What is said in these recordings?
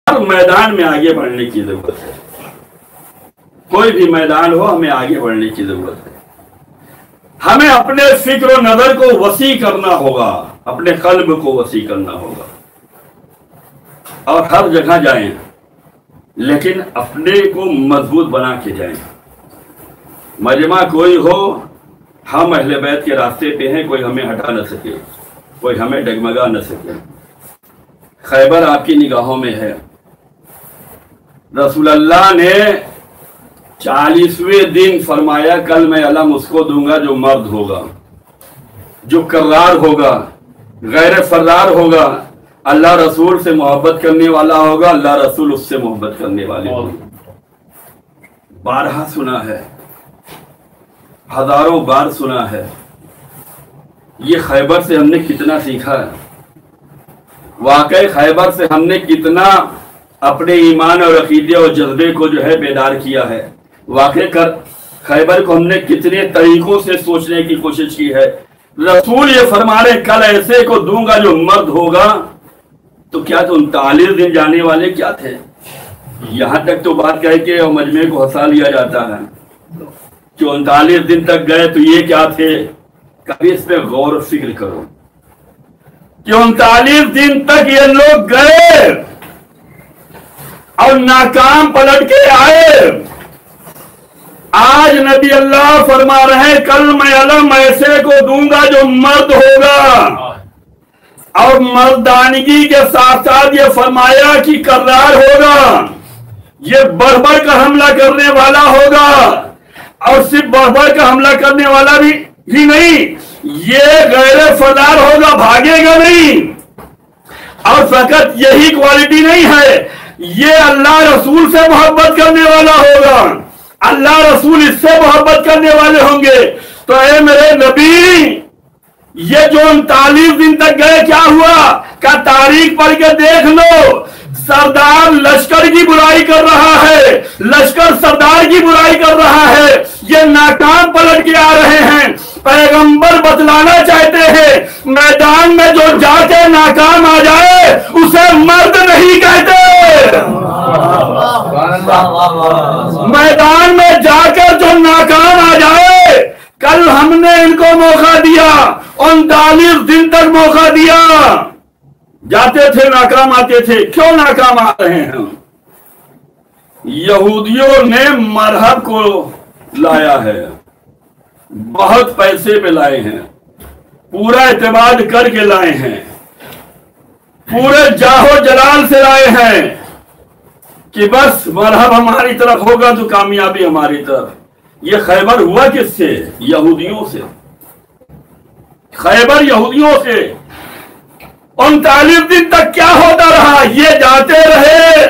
हर मैदान में आगे बढ़ने की जरूरत है। कोई भी मैदान हो, हमें आगे बढ़ने की जरूरत है। हमें अपने फिक्र और नजर को वसी करना होगा, अपने कल्ब को वसी करना होगा, और हर जगह जाएं, लेकिन अपने को मजबूत बना के जाएं। मजमा कोई हो, हम अहले बैत के रास्ते पे हैं, कोई हमें हटा न सके, कोई हमें डगमगा न सके। खैबर आपकी निगाहों में है। रसूलुल्लाह ने 40वें दिन फरमाया, कल मैं अलम उसको दूंगा जो मर्द होगा, जो कर्रार होगा, गैर फर्रार होगा, अल्लाह रसूल से मोहब्बत करने वाला होगा, अल्लाह रसूल उससे मोहब्बत करने वाले होंगे। बारहा सुना है, हजारों बार सुना है। ये खैबर से हमने कितना सीखा है, वाकई खैबर से हमने कितना अपने ईमान और अकीदे और जज्बे को जो है बेदार किया है। वाकई कर खैबर को हमने कितने तरीकों से सोचने की कोशिश की है। रसूल ये फरमा रहे, कल ऐसे को दूंगा जो मर्द होगा, तो क्या तो 39 दिन जाने वाले क्या थे? यहां तक तो बात कह के और मजमे को हंसा लिया जाता है कि 39 दिन तक गए तो ये क्या थे। कभी इस पे गौर और फिक्र करो कि 39 दिन तक ये लोग गए और नाकाम पलट के आए। आज नबी अल्लाह फरमा रहे, कल मैं अलम ऐसे को दूंगा जो मर्द होगा, और मर्दानगी के साथ साथ ये फरमाया कि कर्रार होगा, ये बढ़ बढ़ कर हमला करने वाला होगा, और सिर्फ बढ़ बढ़ कर हमला करने वाला भी नहीं, ये गैर फर्रार होगा, भागेगा नहीं। और फकत यही क्वालिटी नहीं है, ये अल्लाह रसूल से मोहब्बत करने वाला होगा, अल्लाह रसूल इससे मोहब्बत करने वाले होंगे। तो ऐ मेरे नबी, ये जो 39 दिन तक गए क्या हुआ का तारीख पढ़ के देख लो। सरदार लश्कर की बुराई कर रहा है, लश्कर सरदार की बुराई कर रहा है, ये नाकाम पलट के आ रहे हैं। पैगंबर बतलाना चाहते हैं, मैदान में जो जाके नाकाम आ जाए उसे मर्द नहीं कहते। मैदान में जाकर जो नाकाम आ जाए, कल हमने इनको मौका दिया, 39 दिन तक मौका दिया, जाते थे नाकाम आते थे। क्यों नाकाम आ रहे हैं? यहूदियों ने मरहब को लाया है, बहुत पैसे पे लाए हैं, पूरा एतमाद करके लाए हैं, पूरे जाहो जलाल से लाए हैं कि बस मरहब हमारी तरफ होगा तो कामयाबी हमारी तरफ। ये खैबर हुआ किससे? यहूदियों से। खैबर यहूदियों से। 39 दिन तक क्या होता रहा? ये जाते रहे,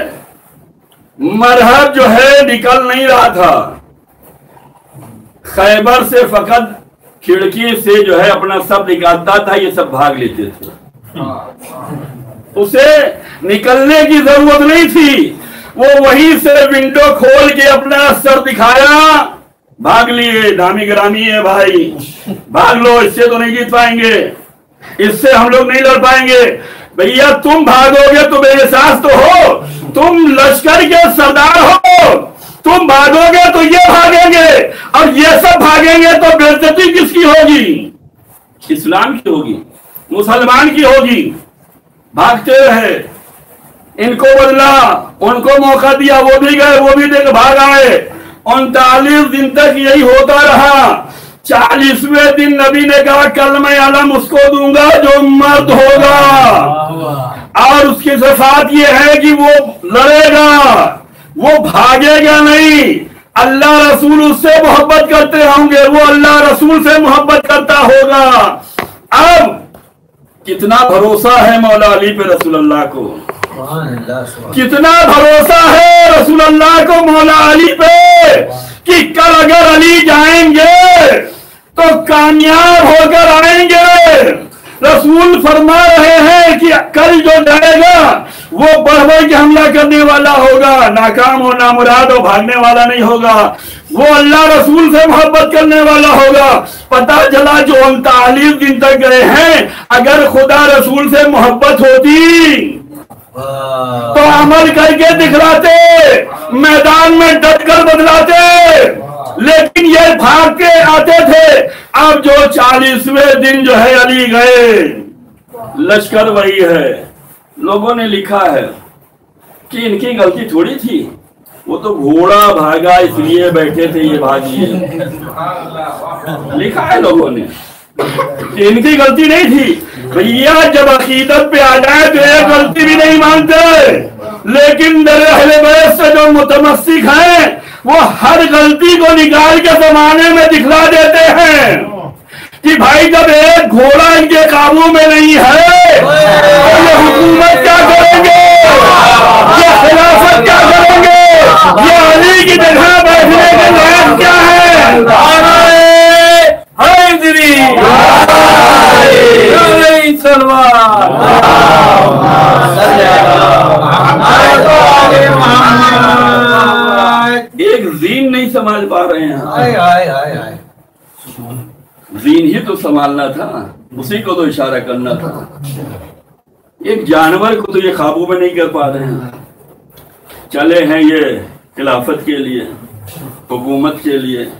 मरहब जो है निकल नहीं रहा था। खैबर से फकत खिड़की से जो है अपना सब निकालता था, ये सब भाग लेते थे, उसे निकलने की जरूरत नहीं थी। वो वहीं से विंडो खोल के अपना सर दिखाया, भाग लिए। दामी ग्रामी है भाई, भाग लो, इससे तो नहीं जीत पाएंगे, इससे हम लोग नहीं लड़ पाएंगे। भैया तुम भागोगे तो बेएहसास तो हो, तुम लश्कर के सरदार हो, तुम भागोगे तो ये भागेंगे, और ये सब भागेंगे तो बेइज्जती किसकी होगी? इस्लाम की होगी, मुसलमान की होगी। भागते रहे, इनको बदला, उनको मौका दिया, वो भी गए, वो भी देख भाग आए। 39 दिन तक यही होता रहा। 40वें दिन नबी ने कहा, कल मैं अलम उसको दूंगा जो मर्द होगा, और उसकी सिफात ये है कि वो लड़ेगा, वो भागेगा नहीं। अल्लाह रसूल उससे मोहब्बत करते होंगे, वो अल्लाह रसूल से मोहब्बत करता होगा। अब कितना भरोसा है मौला अली पे रसूलुल्लाह को, कितना भरोसा है रसूलुल्लाह को मौला अली पे कि कल अगर अली जाएंगे तो कामयाब होकर आएंगे। रसूल फरमा रहे हैं कि कल जो जाएगा वो बढ़ बढ़ के हमला करने वाला होगा, नाकाम हो नामुराद हो, भागने वाला नहीं होगा। वो अल्लाह रसूल से मोहब्बत करने वाला होगा। पता चला जो 39 दिन तक गए हैं, अगर खुदा रसूल से मोहब्बत होती तो अमल करके दिखलाते, मैदान में डट कर बदलाते, लेकिन ये भाग के आते थे। अब जो 40वें दिन जो है अली गए, लश्कर वही है। लोगों ने लिखा है कि इनकी गलती थोड़ी थी, वो तो घोड़ा भागा इसलिए बैठे थे ये भागिए। लिखा है लोगों ने कि इनकी गलती नहीं थी। भैया जब अकीदत पे आ जाए तो ये गलती भी नहीं मानते, लेकिन अहले बैत से जो मुतमस्सिक हैं वो हर गलती को निकाल के जमाने में दिखला देते हैं कि भाई जब एक घोड़ा इनके काबू में नहीं है तो ये हुकूमत क्या करेंगे, ये खिलाफत क्या करेंगे, ये अली की जगह बैठने के लायक क्या है। एक जीन नहीं संभाल पा रहे हैं। जीन ही तो संभालना था, उसी को तो इशारा करना था। एक जानवर को तो ये काबू में नहीं कर पा रहे हैं। चले हैं ये खिलाफत के लिए, हुकूमत के लिए।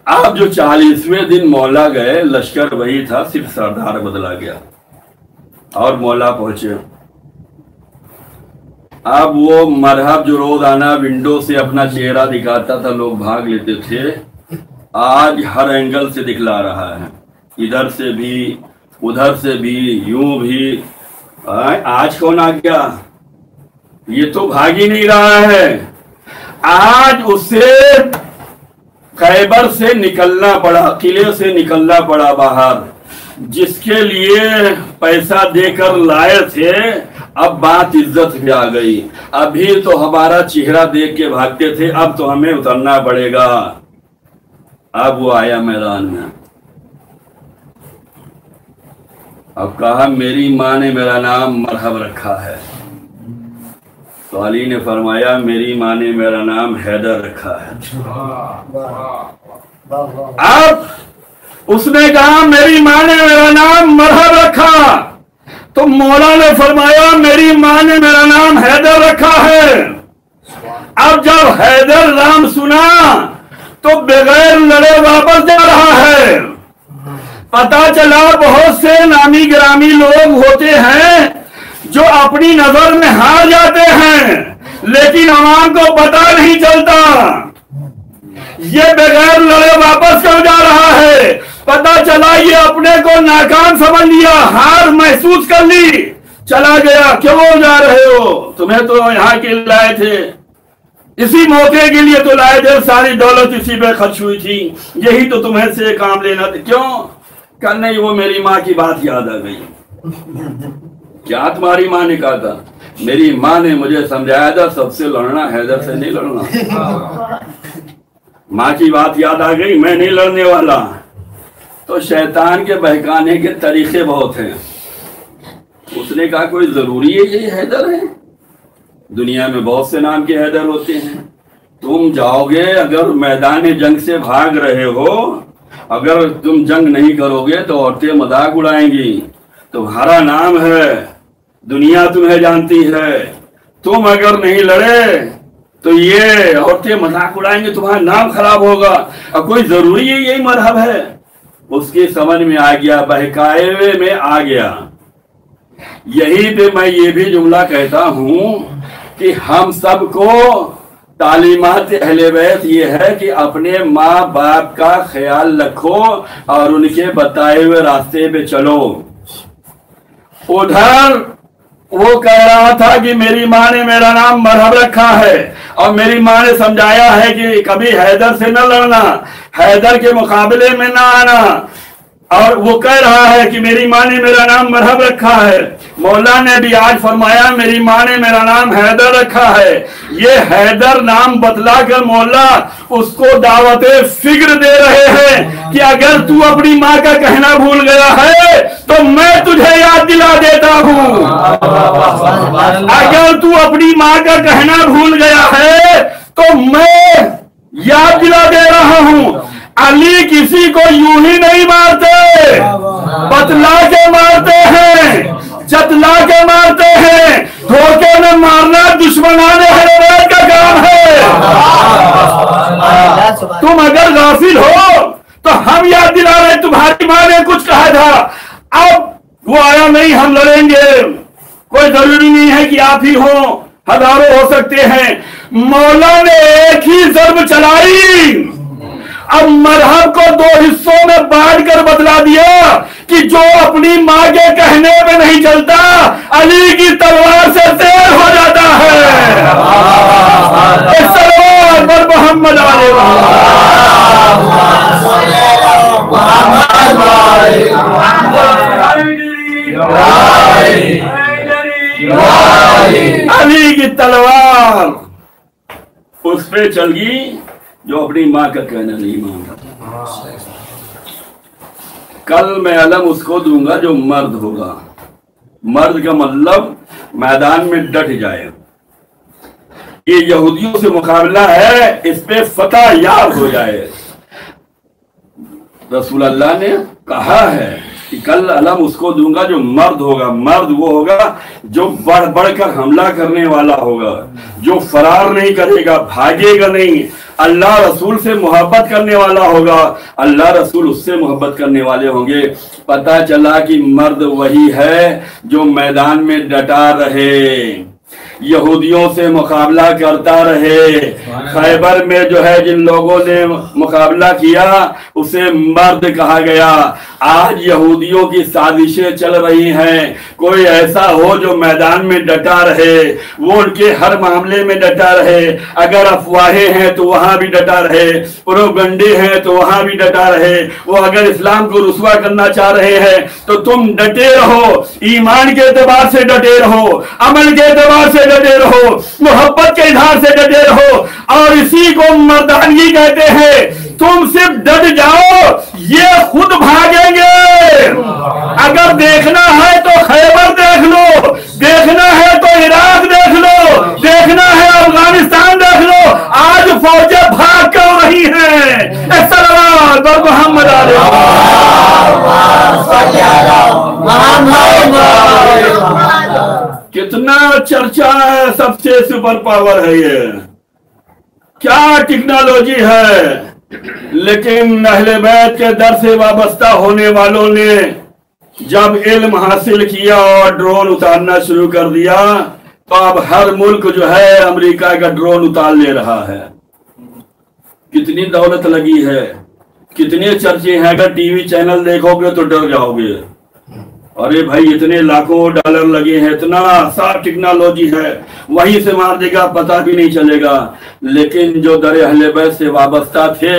आप जो 40वें दिन मौला गए, लश्कर वही था, सिर्फ सरदार बदला गया और मौला पहुंचे। अब वो मरहब जो रोजाना विंडो से अपना चेहरा दिखाता था, लोग भाग लेते थे, आज हर एंगल से दिखला रहा है, इधर से भी, उधर से भी, यूं भी। आज कौन आ गया? ये तो भाग ही नहीं रहा है। आज उसे खैबर से निकलना पड़ा, किले से निकलना पड़ा बाहर, जिसके लिए पैसा देकर लाए थे। अब बात इज्जत पे आ गई। अभी तो हमारा चेहरा देख के भागते थे, अब तो हमें उतरना पड़ेगा। अब वो आया मैदान में, अब कहा मेरी माँ ने मेरा नाम मरहब रखा है। तो अली ने फरमाया मेरी माँ ने मेरा नाम हैदर रखा है। अब उसने कहा मेरी माँ ने मेरा नाम मरहब रखा, तो मौला ने फरमाया मेरी माँ ने मेरा नाम हैदर रखा है। अब जब हैदर नाम सुना तो बगैर लड़े वापस जा रहा है। पता चला बहुत से नामी गिरामी लोग होते हैं जो अपनी नजर में हार जाते हैं, लेकिन अवाम को पता नहीं चलता। ये बगैर लड़े वापस क्यों जा रहा है? पता चला ये अपने को नाकाम समझ लिया, हार महसूस कर ली, चला गया। क्यों जा रहे हो? तुम्हें तो यहाँ के लाए थे, इसी मौके के लिए तो लाए थे, सारी दौलत इसी पे खर्च हुई थी, यही तो तुम्हें से काम लेना था। क्यों? कल नहीं, वो मेरी माँ की बात याद आ गई। क्या तुम्हारी माँ ने कहा था? मेरी माँ ने मुझे समझाया था सबसे लड़ना, हैदर से नहीं लड़ना। माँ की बात याद आ गई, मैं नहीं लड़ने वाला। तो शैतान के बहकाने के तरीके बहुत हैं। उसने कहा कोई जरूरी है ये हैदर है? दुनिया में बहुत से नाम के हैदर होते हैं। तुम जाओगे, अगर मैदान जंग से भाग रहे हो, अगर तुम जंग नहीं करोगे तो औरतें मजाक उड़ाएंगी। तुम्हारा नाम है, दुनिया तुम्हें जानती है। तुम अगर नहीं लड़े तो ये औरतें मजाक उड़ाएंगे, तुम्हारा नाम खराब होगा। अब कोई जरूरी है यही मरहब है? उसके समझ में आ गया, बहकाए में आ गया। यही पे मैं ये भी जुमला कहता हूं कि हम सबको तालीमात अहले बैत ये है कि अपने माँ बाप का ख्याल रखो और उनके बताए हुए रास्ते पे चलो। उधर वो कह रहा था कि मेरी माँ ने मेरा नाम मरहब रखा है, और मेरी माँ ने समझाया है कि कभी हैदर से न लड़ना, हैदर के मुकाबले में ना आना। और वो कह रहा है कि मेरी माँ ने मेरा नाम मरहब रखा है। मौला ने भी आज फरमाया मेरी माँ ने मेरा नाम हैदर रखा है। ये हैदर नाम बतला कर मौला उसको दावते फिक्र दे रहे हैं कि अगर तू अपनी माँ का कहना भूल गया है तो मैं तुझे याद दिला देता हूँ। अगर तू अपनी माँ का कहना भूल गया है तो मैं याद दिला दे रहा हूँ। अली किसी को यूं ही नहीं मारते, बतला के मारते हैं, जतला के मारते हैं, बनाने अहले बैत का काम है। तुम अगर गाफिल हो तो हम याद दिला रहे, तुम्हारी माँ ने कुछ कहा था, अब वो आया नहीं, हम लड़ेंगे। कोई जरूरी नहीं है कि आप ही हो, हजारों हो सकते हैं। मौला ने एक ही ज़र्ब चलाई, अब मरहब को दो हिस्सों में बांट कर बतला दिया कि जो अपनी माँ के कहने में नहीं चलता, अली की तलवार से शेर हो जाता है। सल्लल्लाहु पर मोहम्मद अली की तलवार उस पे चल गई जो अपनी माँ का कहना नहीं मानता। कल मैं अलम उसको दूंगा जो मर्द होगा। मर्द का मतलब मैदान में डट जाए। ये यहूदियों से मुकाबला है, इस पे फतह याब हो जाए। रसूल अल्लाह ने कहा है कि कल अलम उसको दूंगा जो मर्द होगा। मर्द वो होगा जो बढ़ बढ़कर हमला करने वाला होगा, जो फरार नहीं करेगा, भागेगा नहीं, अल्लाह रसूल से मोहब्बत करने वाला होगा, अल्लाह रसूल उससे मोहब्बत करने वाले होंगे। पता चला कि मर्द वही है जो मैदान में डटा रहे, यहूदियों से मुकाबला करता रहे। खैबर में जो है जिन लोगों ने मुकाबला किया उसे मर्द कहा गया। आज यहूदियों की साजिशें चल रही हैं, कोई ऐसा हो जो मैदान में डटा रहे, वो उनके हर मामले में डटा रहे। अगर अफवाहें हैं तो वहां भी डटा रहे, प्रोपगंडे हैं तो वहां भी डटा रहे। वो अगर इस्लाम को रुसवा करना चाह रहे हैं तो तुम डटे रहो, ईमान के एतबार से डटे रहो, अमल के एतबार से डटे रहो, मोहब्बत के इजहार से डटे रहो, और इसी को मर्दानगी कहते हैं। तुम सिर्फ डट जाओ, ये खुद भागेंगे। अगर देखना है तो खैबर देख लो, देखना है तो इराक देख लो, देखना है अफगानिस्तान देख लो, आज फौजें भाग कर रही हैं। सल्लल्लाहु अलैहि मोहम्मद कितना चर्चा है, सबसे सुपर पावर है ये, क्या टेक्नोलॉजी है। लेकिन अहले बैत के दर से वाबस्ता होने वालों ने जब इल्म हासिल किया और ड्रोन उतारना शुरू कर दिया तो अब हर मुल्क जो है अमेरिका का ड्रोन उतार ले रहा है। कितनी दौलत लगी है, कितने चर्चे हैं। अगर टीवी चैनल देखोगे तो डर जाओगे, अरे भाई इतने लाखों डॉलर लगे हैं, इतना साफ टेक्नोलॉजी है, वहीं से मार देगा पता भी नहीं चलेगा। लेकिन जो दर अहले बैत से वाबस्ता थे,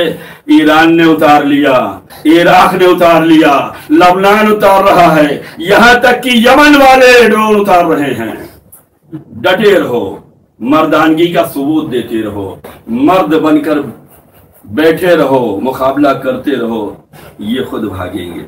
ईरान ने उतार लिया, इराक ने उतार लिया, लबनान उतार रहा है, यहां तक कि यमन वाले ड्रोन उतार रहे हैं। डटे रहो, मर्दानगी का सबूत देते रहो, मर्द बनकर बैठे रहो, मुकाबला करते रहो, ये खुद भागेंगे।